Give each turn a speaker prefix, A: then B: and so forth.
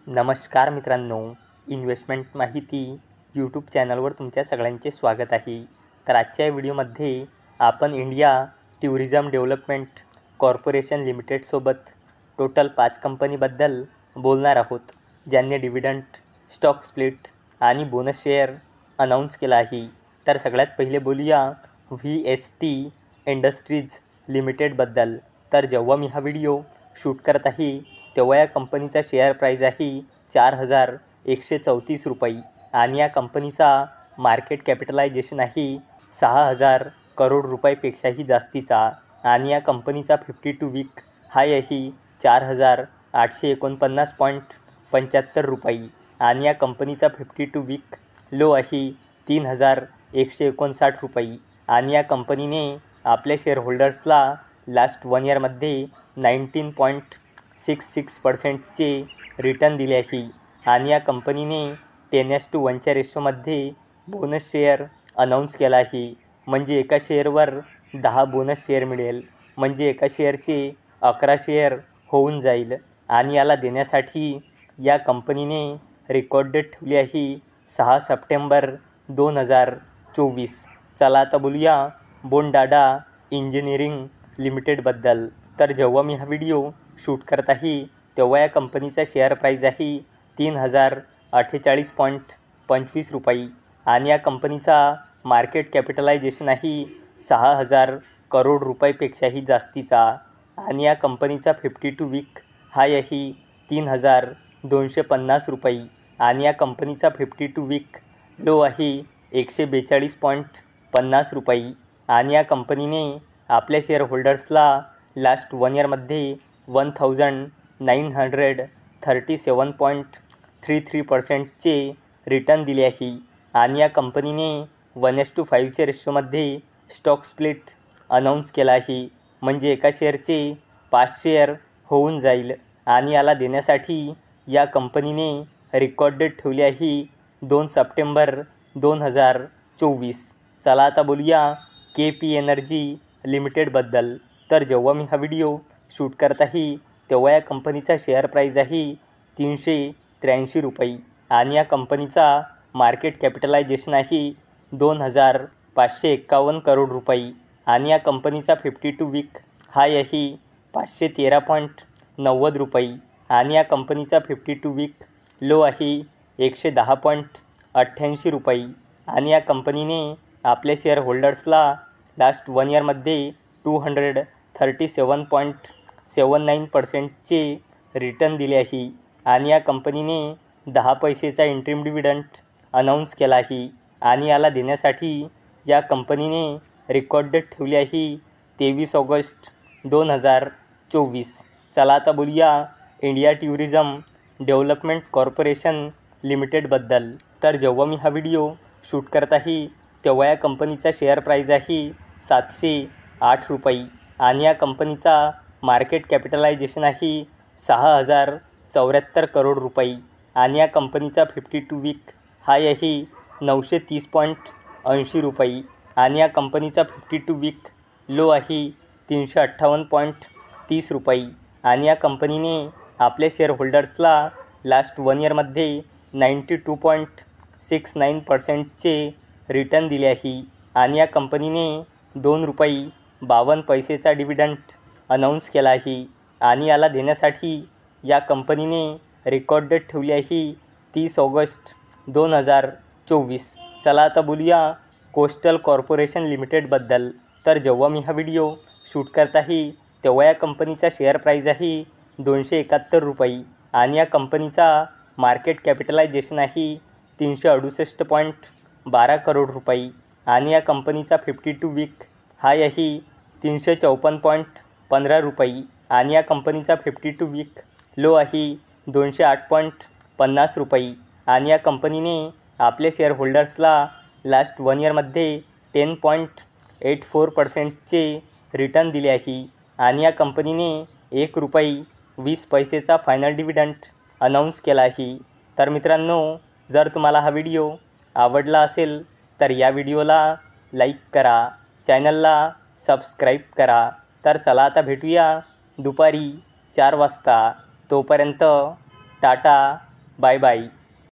A: नमस्कार मित्रांनो, इन्व्हेस्टमेंट माहिती यूट्यूब चॅनलवर तुमच्या सगळ्यांचे स्वागत आहे। तर आजच्या व्हिडिओमध्ये आपण इंडिया टुरिझम डेव्हलपमेंट कॉर्पोरेशन लिमिटेडसोबत टोटल 5 कंपनीबद्दल बोलणार आहोत, ज्यांनी डिव्हिडंड, स्टॉक स्प्लिट आणि बोनस शेअर अनाऊन्स केला आहे। तर सगळ्यात पहिले बोलूया VST इंडस्ट्रीज लिमिटेडबद्दल। तर जेव्हा मी हा व्हिडिओ शूट करत आहे तेव्हा या कंपनीचा शेअर प्राईज आहे 4,134 रुपये आणि या कंपनीचा मार्केट कॅपिटलायझेशन आहे 6,000 करोड रुपयापेक्षाही जास्तीचा आणि या कंपनीचा 52 वीक हाय आहे 4,849.75 रुपये आणि या कंपनीचा 52 वीक लो आहे 3,159 रुपये आणि या कंपनीने आपल्या शेअरहोल्डर्सला लास्ट 1 इयरमध्ये 19.66% रिटर्न दिले आहे आणि या कंपनीने 10:1 रेशोमध्ये बोनस शेअर अनाऊन्स केला आहे। म्हणजे एका शेअरवर 10 बोनस शेअर मिळेल, म्हणजे एका शेअरचे 11 शेअर होऊन जाईल आणि याला देण्यासाठी या कंपनीने रेकॉर्ड डेट ठेवली आहे 6 सप्टेंबर 2024। चला आता बोलूया बोनडाडा इंजिनिअरिंग लिमिटेडबद्दल। तर जेव्हा मी हा व्हिडिओ शूट करत आहे तेव्हा या कंपनीचा शेअर प्राईज आहे 3,048.25 रुपये आणि या कंपनीचा मार्केट कॅपिटलायझेशन आहे 6,000 करोड रुपयापेक्षाही जास्तीचा आणि या कंपनीचा 52 वीक हाय आहे 3,250 रुपये आणि या कंपनीचा 52 वीक लो आहे 142.50 रुपये आणि या कंपनीने आपल्या शेअरहोल्डर्सला लास्ट 1 इयरमध्ये 1,937.33% रिटर्न दिले आहे आणि या कंपनीने 1:5 रेशोमध्ये स्टॉक स्प्लिट अनाऊन्स केला आहे। म्हणजे एका शेअरचे 5 शेअर होऊन जाईल आणि याला देण्यासाठी या कंपनीने रेकॉर्ड डेट ठेवली आहे 2 सप्टेंबर 2024। चला आता बोलूया KP एनर्जी लिमिटेडबद्दल। तर जेव्हा मी हा व्हिडिओ शूट करत आहे तेव्हा या कंपनीचा शेअर प्राईज आहे 383 रुपये आणि या कंपनीचा मार्केट कॅपिटलायझेशन आहे 2,551 करोड रुपये आणि या कंपनीचा 52 वीक हाय आहे 513.90 रुपये आणि या कंपनीचा 52 वीक लो आहे 110.88 रुपये आणि या कंपनीने आपल्या शेअरहोल्डर्सला लास्ट 1 इयरमध्ये 237.79% रिटर्न दिले आहे आणि या कंपनीने 10 पैसेचा इंटरिम डिव्हिडंड अनाऊन्स केला आहे आणि याला देण्यासाठी या कंपनीने रेकॉर्ड डेट ठेवली आहे 23 ऑगस्ट 2024। चला आता बोलूया इंडिया टुरिझम डेव्हलपमेंट कॉर्पोरेशन लिमिटेडबद्दल। तर जेव्हा मी हा व्हिडिओ शूट करत आहे तेव्हा या कंपनीचा शेअर प्राईज आहे 708 रुपये आणि या कंपनीचा मार्केट कॅपिटलायझेशन आहे 6,074 करोड रुपये आणि या कंपनीचा 52 वीक हाय आहे 930.80 रुपये आणि या कंपनीचा 52 वीक लो आहे 358.30 रुपये आणि या कंपनीने आपल्या शेअरहोल्डर्सला लास्ट 1 इयरमध्ये 92.69% रिटर्न दिले आहे आणि या कंपनीने 2 रुपये 52 पैसेचा डिव्हिडंड अनाऊन्स केला आहे आणि याला देण्यासाठी या कंपनीने रेकॉर्ड डेट ठेवली आहे 30 ऑगस्ट 2024। चला आता बोलूया कोस्टल कॉर्पोरेशन लिमिटेडबद्दल। तर जेव्हा मी हा व्हिडिओ शूट करत आहे तेव्हा या कंपनीचा शेअर प्राईज आहे 271 रुपये आणि या कंपनीचा मार्केट कॅपिटलायझेशन आहे 368.12 करोड रुपये आणि या कंपनीचा 52 वीक हाय आहे 354.15 रुपये आणि या कंपनीचा 52 वीक लो आहे 208.50 रुपये आणि या कंपनीने आपल्या शेअरहोल्डर्सला लास्ट 1 इयरमध्ये 10.84% रिटर्न दिले आहे आणि या कंपनीने 1 रुपये 20 पैसेचा फायनल डिव्हिडंड अनाऊन्स केला आहे। तर मित्रांनो, जर तुम्हाला हा व्हिडिओ आवडला असेल तर या व्हिडिओला लाईक करा, चॅनलला सबस्क्राईब करा। तर चला आता भेटूया दुपारी 4 वाजता। तोपर्यंत टाटा, बाय बाय.